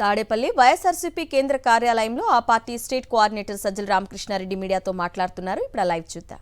తాడేపల్లి వైఎస్ఆర్సీపీ కేంద్ర కార్యాలయంలో ఆ party state coordinator Sajjala Ramakrishna Reddy మీడియాతో మాట్లాడుతున్నారు. ఇప్పుడు లైవ్ చూద్దాం.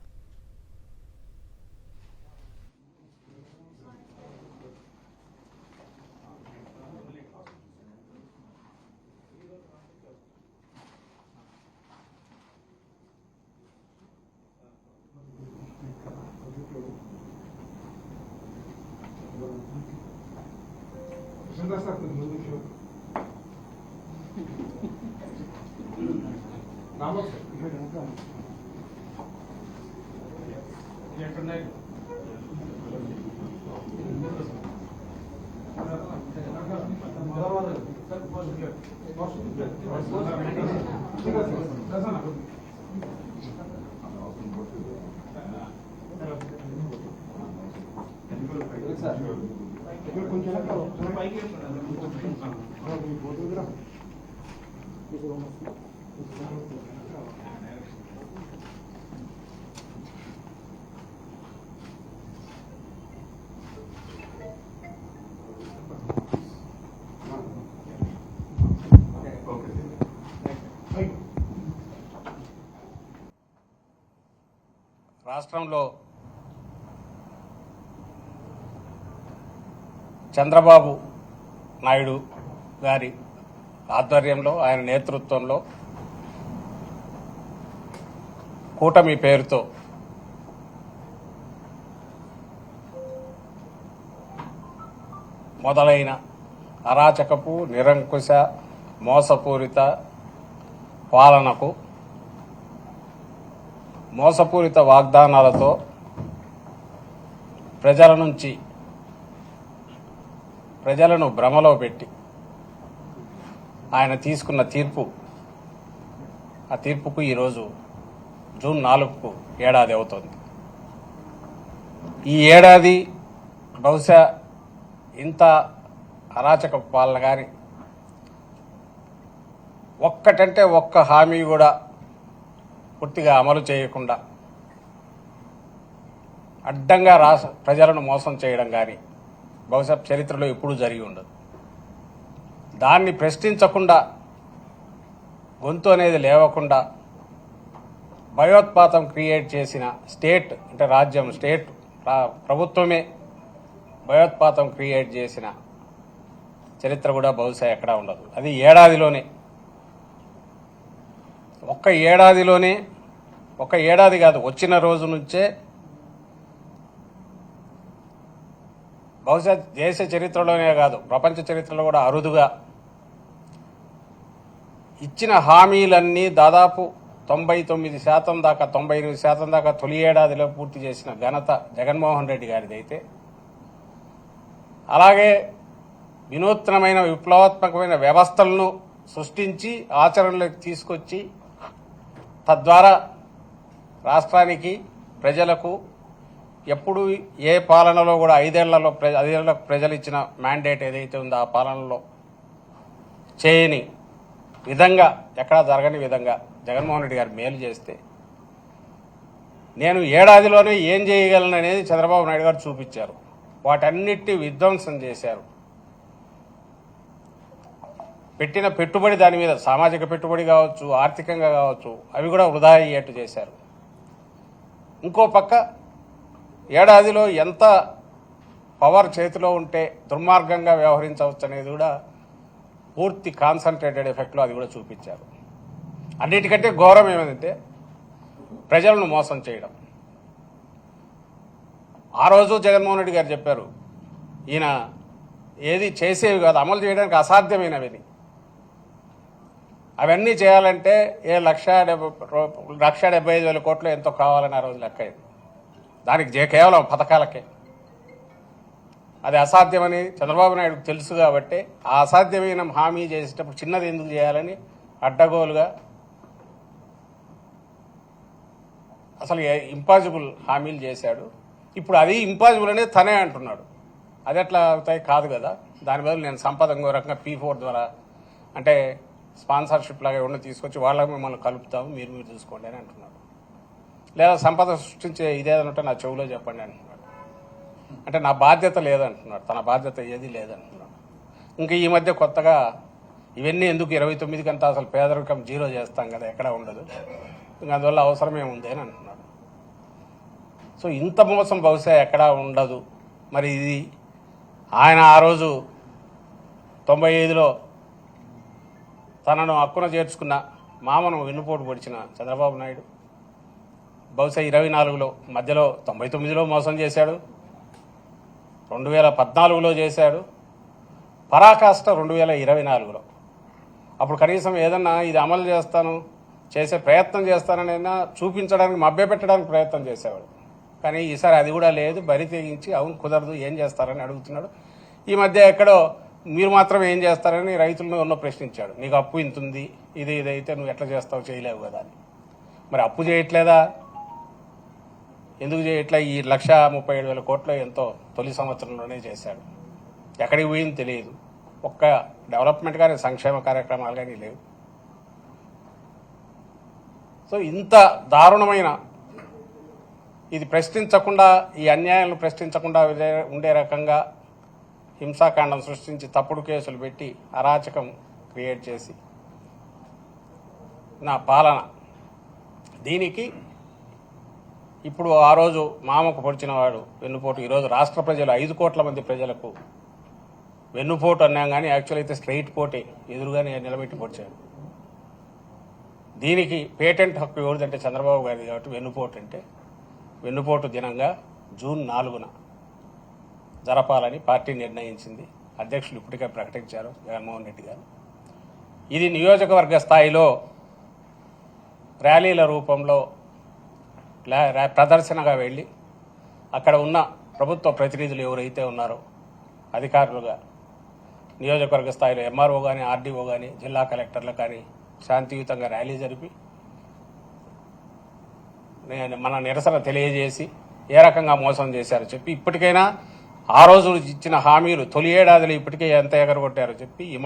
రాష్ట్రంలో చంద్రబాబు నాయుడు గారి ఆధ్వర్యంలో ఆయన నేతృత్వంలో కూటమి పేరుతో మొదలైన అరాచకపు నిరంకుశ మోసపూరిత పాలనకు మోసపూరిత వాగ్దానాలతో ప్రజలను భ్రమలో పెట్టి ఆయన తీసుకున్న ఆ తీర్పుకు ఈరోజు జూన్ 4కు ఏడాది అవుతుంది. ఈ ఏడాది బహుశా ఇంత అరాచక పాలన కానీ ఒక్కటంటే ఒక్క హామీ కూడా పూర్తిగా అమలు చేయకుండా అడ్డంగా ప్రజలను మోసం చేయడం కానీ బహుశా చరిత్రలో ఎప్పుడూ జరిగి ఉండదు. దాన్ని ప్రశ్నించకుండా గొంతు అనేది లేవకుండా భయోత్పాతం క్రియేట్ చేసిన స్టేట్ ప్రభుత్వమే భయోత్పాతం క్రియేట్ చేసిన చరిత్ర కూడా బహుశా ఎక్కడా ఉండదు. అది ఏడాదిలోనే ఒక్క ఏడాది కాదు, వచ్చిన రోజు నుంచే బహుశా దేశ చరిత్రలోనే కాదు ప్రపంచ చరిత్రలో కూడా అరుదుగా ఇచ్చిన హామీలన్నీ దాదాపు 99% దాకా 98% దాకా తొలి ఏడాదిలో పూర్తి చేసిన ఘనత జగన్మోహన్ రెడ్డి గారిది అయితే, అలాగే వినూత్నమైన విప్లవాత్మకమైన వ్యవస్థలను సృష్టించి ఆచరణలోకి తీసుకొచ్చి తద్వారా రాష్ట్రానికి ప్రజలకు ఎప్పుడు ఏ పాలనలో కూడా 5 ఏళ్లలో ప్రజలు ఇచ్చిన మ్యాండేట్ ఏదైతే ఉందో ఆ పాలనలో చేయని విధంగా ఎక్కడా జరగని విధంగా జగన్మోహన్ రెడ్డి గారు మేలు చేస్తే నేను ఏడాదిలోనే ఏం చేయగలను అనేది చంద్రబాబు నాయుడు గారు చూపించారు. వాటన్నిటిని విధ్వంసం చేశారు. పెట్టిన పెట్టుబడి దాని మీద సామాజిక పెట్టుబడి కావచ్చు, ఆర్థికంగా కావచ్చు, అవి కూడా వృధా అయ్యేట్టు చేశారు. ఇంకో పక్క ఏడాదిలో ఎంత పవర్ చేతిలో ఉంటే దుర్మార్గంగా వ్యవహరించవచ్చు అనేది కూడా పూర్తి కాన్సన్ట్రేటెడ్ ఎఫెక్ట్లో అది కూడా చూపించారు. అన్నిటికంటే ఘోరం ఏమైందంటే ప్రజలను మోసం చేయడం. ఆ రోజు జగన్మోహన్ రెడ్డి గారు చెప్పారు, ఈయన ఏది చేసేవి కాదు, అమలు చేయడానికి అసాధ్యమైనవి. అవన్నీ చేయాలంటే 1,75,000 కోట్లు ఎంతో కావాలని ఆ రోజు లెక్క అయింది. దానికి కేవలం పథకాలకే. అది అసాధ్యమని చంద్రబాబు నాయుడుకు తెలుసు కాబట్టి ఆ అసాధ్యమైన హామీ చేసేటప్పుడు చిన్నది ఎందుకు చేయాలని అడ్డగోలుగా అసలు ఇంపాసిబుల్ హామీలు చేశాడు. ఇప్పుడు అది ఇంపాసిబుల్ అనేది తనే అంటున్నాడు. అది ఎట్లా అవుతాయి? కాదు కదా. దాని బదులు నేను సంపద ఇంకో రకంగా P4 ద్వారా అంటే స్పాన్సర్షిప్ లాగా ఏమన్నా తీసుకొచ్చి వాళ్ళకి మిమ్మల్ని కలుపుతాము, మీరు చూసుకోండి అని అంటున్నాడు. లేదా సంపద సృష్టించే ఇదేదంటే నా చెవులో చెప్పండి అంటున్నాడు. అంటే నా బాధ్యత లేదంటున్నాడు, తన బాధ్యత ఏది లేదంటున్నాడు. ఇంకా ఈ మధ్య కొత్తగా ఇవన్నీ ఎందుకు 29 కంటే అసలు పేదరికం జీరో చేస్తాం కదా, ఎక్కడ ఉండదు, ఇంకా అందువల్ల అవసరమే ఉంది అని అంటున్నాడు. సో ఇంత మోసం బహుశా ఎక్కడా ఉండదు. మరి ఇది ఆయన ఆ రోజు 95లో తనను హక్కున చేర్చుకున్న మామను వెన్నుపోటు పొడిచిన చంద్రబాబు నాయుడు బహుశా 24లో మధ్యలో 99లో మోసం చేశాడు, 2014లో చేశాడు, పరాకాష్ట 2024లో. అప్పుడు కనీసం ఏదన్నా ఇది అమలు చేస్తాను, చేసే ప్రయత్నం చేస్తాననైనా చూపించడానికి, మభ్యపెట్టడానికి ప్రయత్నం చేసేవాడు. కానీ ఈసారి అది కూడా లేదు. బరి తెగించి అవును కుదరదు, ఏం చేస్తారని అడుగుతున్నాడు. ఈ మధ్య ఎక్కడో మీరు మాత్రం ఏం చేస్తారని రైతులను ఉన్న ప్రశ్నించాడు. నీకు అప్పు ఇంత ఉంది, ఇదైతే నువ్వు ఎట్లా చేస్తావు, చేయలేవు కదా అని. మరి అప్పు చేయట్లేదా, ఎందుకు చేయట్లే? ఈ 1,37,000 కోట్లు ఎంతో తొలి సంవత్సరంలోనే చేశాడు. ఎక్కడికి పోయింది తెలియదు. ఒక్క డెవలప్మెంట్ కానీ సంక్షేమ కార్యక్రమాలు కానీ లేవు. సో ఇంత దారుణమైన ఇది ప్రశ్నించకుండా, ఈ అన్యాయాలను ప్రశ్నించకుండా ఉండే రకంగా హింసాకాండం సృష్టించి తప్పుడు కేసులు పెట్టి అరాచకం క్రియేట్ చేసి నా పాలన, దీనికి ఇప్పుడు ఆ రోజు మామకు పొడిచిన వాడు వెన్నుపోటు, ఈరోజు రాష్ట్ర ప్రజలు 5 కోట్ల మంది ప్రజలకు వెన్నుపోటు అన్నాం కానీ యాక్చువల్ అయితే స్ట్రైట్ పోటే ఎదురుగానే నిలబెట్టి పొడిచాడు. దీనికి పేటెంట్ హక్కు ఎవరిదంటే చంద్రబాబు గారిది కాబట్టి వెన్నుపోటు అంటే వెన్నుపోటు దినంగా జూన్ 4న జరపాలని పార్టీ నిర్ణయించింది. అధ్యక్షులు ఇప్పటికే ప్రకటించారు జగన్మోహన్ రెడ్డి గారు. ఇది నియోజకవర్గ స్థాయిలో ర్యాలీల రూపంలో ప్రదర్శనగా వెళ్ళి అక్కడ ఉన్న ప్రభుత్వ ప్రతినిధులు ఎవరైతే ఉన్నారో అధికారులుగా నియోజకవర్గ స్థాయిలో ఎంఆర్ఓ కానీ, ఆర్డీఓ కానీ, జిల్లా కలెక్టర్లు కానీ శాంతియుతంగా ర్యాలీ జరిపి మన నిరసన తెలియజేసి ఏ రకంగా మోసం చేశారో చెప్పి, ఇప్పటికైనా ఆ రోజు ఇచ్చిన హామీలు తొలి ఏడాదిలో ఇప్పటికే ఎంత ఎగరగొట్టారో చెప్పి ఈ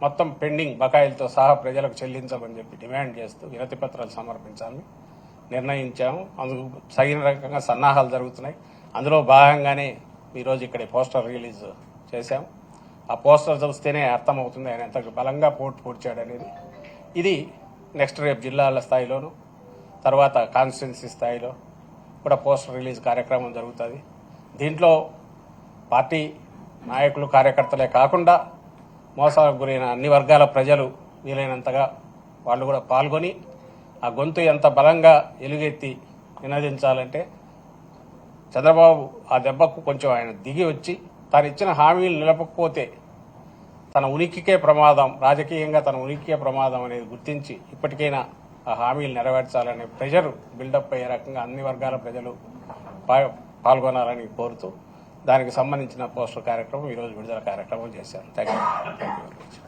మొత్తం పెండింగ్ బకాయిలతో సహా ప్రజలకు చెల్లించమని చెప్పి డిమాండ్ చేస్తూ వినతి పత్రాలు సమర్పించాలని నిర్ణయించాము. అందుకు తగిన రకంగా సన్నాహాలు జరుగుతున్నాయి. అందులో భాగంగానే ఈరోజు ఇక్కడ పోస్టర్ రిలీజ్ చేశాం. ఆ పోస్టర్ చూస్తేనే అర్థమవుతుంది ఆయన ఎంత బలంగా పొడిచాడు అనేది. ఇది నెక్స్ట్ రేపు జిల్లాల స్థాయిలోను, తర్వాత కాన్స్టిట్యున్సీ స్థాయిలో కూడా పోస్టర్ రిలీజ్ కార్యక్రమం జరుగుతుంది. దీంట్లో పార్టీ నాయకులు, కార్యకర్తలే కాకుండా మోసాలకు గురైన అన్ని వర్గాల ప్రజలు వీలైనంతగా వాళ్ళు కూడా పాల్గొని ఆ గొంతు ఎంత బలంగా ఎలుగెత్తి నినదించాలంటే చంద్రబాబు ఆ దెబ్బకు కొంచెం ఆయన దిగి వచ్చి తాను ఇచ్చిన హామీలు నిలపకపోతే తన ఉనికికే ప్రమాదం, రాజకీయంగా తన ఉనికికే ప్రమాదం అనేది గుర్తించి ఇప్పటికైనా ఆ హామీలు నెరవేర్చాలనే ప్రెషర్ బిల్డప్ అయ్యే రకంగా అన్ని వర్గాల ప్రజలు పాల్గొనాలని కోరుతూ దానికి సంబంధించిన పోస్టర్ కార్యక్రమం ఈరోజు విడుదల కార్యక్రమం చేశాను. Thank you.